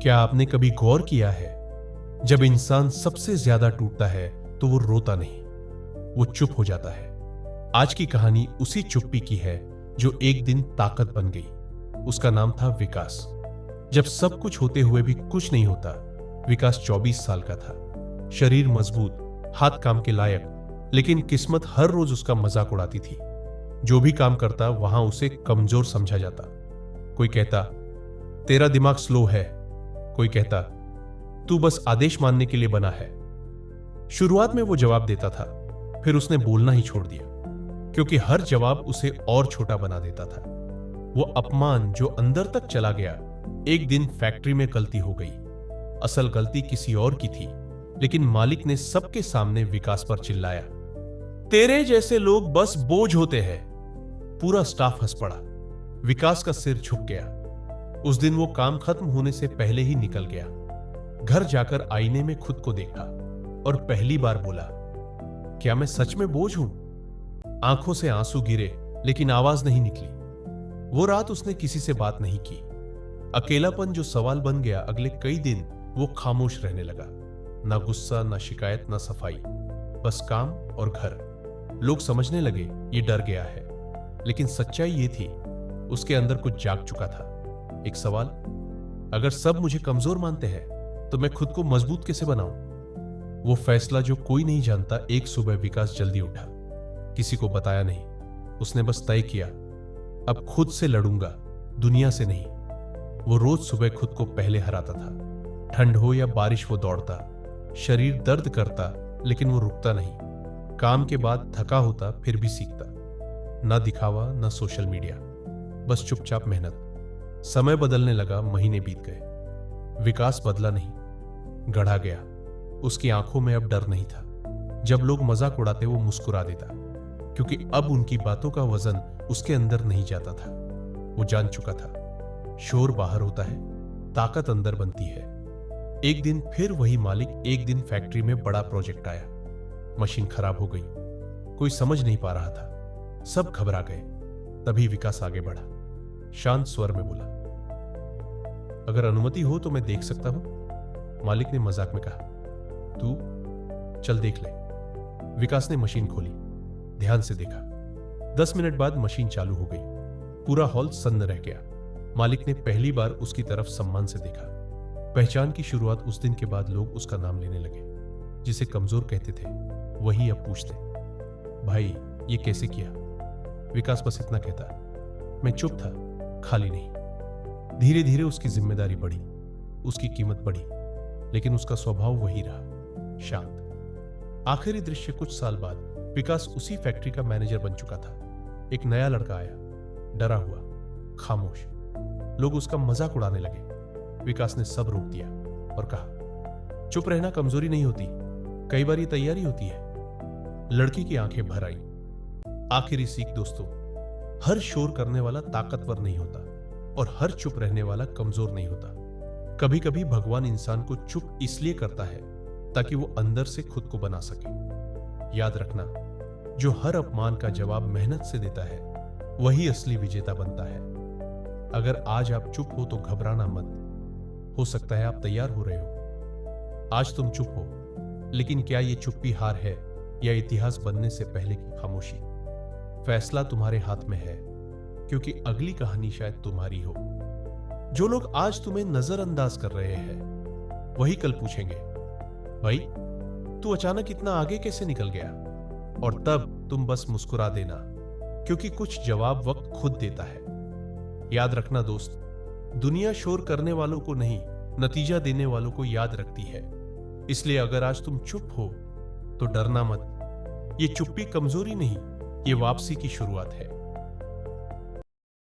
क्या आपने कभी गौर किया है, जब इंसान सबसे ज्यादा टूटता है तो वो रोता नहीं, वो चुप हो जाता है। आज की कहानी उसी चुप्पी की है जो एक दिन ताकत बन गई। उसका नाम था विकास। जब सब कुछ होते हुए भी कुछ नहीं होता, विकास 24 साल का था। शरीर मजबूत, हाथ काम के लायक, लेकिन किस्मत हर रोज उसका मजाक उड़ाती थी। जो भी काम करता वहां उसे कमजोर समझा जाता। कोई कहता तेरा दिमाग स्लो है, कोई कहता तू बस आदेश मानने के लिए बना है। शुरुआत में वो जवाब देता था, फिर उसने बोलना ही छोड़ दिया, क्योंकि हर जवाब उसे और छोटा बना देता था। वो अपमान जो अंदर तक चला गया, एक दिन फैक्ट्री में गलती हो गई। असल गलती किसी और की थी, लेकिन मालिक ने सबके सामने विकास पर चिल्लाया, तेरे जैसे लोग बस बोझ होते हैं। पूरा स्टाफ हंस पड़ा। विकास का सिर झुक गया। उस दिन वो काम खत्म होने से पहले ही निकल गया। घर जाकर आईने में खुद को देखा और पहली बार बोला, क्या मैं सच में बोझ हूं? आंखों से आंसू गिरे, लेकिन आवाज नहीं निकली। वो रात उसने किसी से बात नहीं की। अकेलापन जो सवाल बन गया, अगले कई दिन वो खामोश रहने लगा। ना गुस्सा, ना शिकायत, ना सफाई, बस काम और घर। लोग समझने लगे ये डर गया है, लेकिन सच्चाई ये थी, उसके अंदर कुछ जाग चुका था। एक सवाल, अगर सब मुझे कमजोर मानते हैं तो मैं खुद को मजबूत कैसे बनाऊं? वो फैसला जो कोई नहीं जानता। एक सुबह विकास जल्दी उठा, किसी को बताया नहीं। उसने बस तय किया, अब खुद से लड़ूंगा, दुनिया से नहीं। वो रोज सुबह खुद को पहले हराता था। ठंड हो या बारिश वो दौड़ता। शरीर दर्द करता, लेकिन वो रुकता नहीं। काम के बाद थका होता, फिर भी सीखता। ना दिखावा, ना सोशल मीडिया, बस चुपचाप मेहनत। समय बदलने लगा, महीने बीत गए। विकास बदला नहीं, गढ़ा गया। उसकी आंखों में अब डर नहीं था। जब लोग मजाक उड़ाते वो मुस्कुरा देता, क्योंकि अब उनकी बातों का वजन उसके अंदर नहीं जाता था। वो जान चुका था, शोर बाहर होता है, ताकत अंदर बनती है। एक दिन फिर वही मालिक। एक दिन फैक्ट्री में बड़ा प्रोजेक्ट आया। मशीन खराब हो गई, कोई समझ नहीं पा रहा था। सब घबरा गए। तभी विकास आगे बढ़ा, शांत स्वर में बोला, अगर अनुमति हो तो मैं देख सकता हूं। मालिक ने मजाक में कहा, तू चल देख ले। विकास ने मशीन खोली, ध्यान से देखा। 10 मिनट बाद मशीन चालू हो गई। पूरा हॉल सन्न रह गया। मालिक ने पहली बार उसकी तरफ सम्मान से देखा। पहचान की शुरुआत उस दिन के बाद लोग उसका नाम लेने लगे। जिसे कमजोर कहते थे, वही अब पूछते, भाई ये कैसे किया? विकास बस इतना कहता, मैं चुप था, खाली नहीं। धीरे धीरे उसकी जिम्मेदारी बढ़ी, उसकी कीमत बढ़ी, लेकिन उसका स्वभाव वही रहा, शांत। आखिरी दृश्य, कुछ साल बाद विकास उसी फैक्ट्री का मैनेजर बन चुका था। एक नया लड़का आया, डरा हुआ, खामोश। लोग उसका मजाक उड़ाने लगे। विकास ने सब रोक दिया और कहा, चुप रहना कमजोरी नहीं होती, कई बार ये तैयारी होती है। लड़की की आंखें भर आई। आखिरी सीख दोस्तों, हर शोर करने वाला ताकतवर नहीं होता और हर चुप रहने वाला कमजोर नहीं होता। कभी कभी भगवान इंसान को चुप इसलिए करता है ताकि वो अंदर से खुद को बना सके। याद रखना, जो हर अपमान का जवाब मेहनत से देता है, वही असली विजेता बनता है। अगर आज आप चुप हो तो घबराना मत। हो सकता है आप तैयार हो रहे हो। आज तुम चुप हो, लेकिन क्या ये चुप्पी हार है या इतिहास बनने से पहले की खामोशी? फैसला तुम्हारे हाथ में है, क्योंकि अगली कहानी शायद तुम्हारी हो। जो लोग आज तुम्हें नजरअंदाज कर रहे हैं, वही कल पूछेंगे, भाई तू अचानक इतना आगे कैसे निकल गया? और तब तुम बस मुस्कुरा देना, क्योंकि कुछ जवाब वक्त खुद देता है। याद रखना दोस्त, दुनिया शोर करने वालों को नहीं, नतीजा देने वालों को याद रखती है। इसलिए अगर आज तुम चुप हो तो डरना मत। ये चुप्पी कमजोरी नहीं, ये वापसी की शुरुआत है।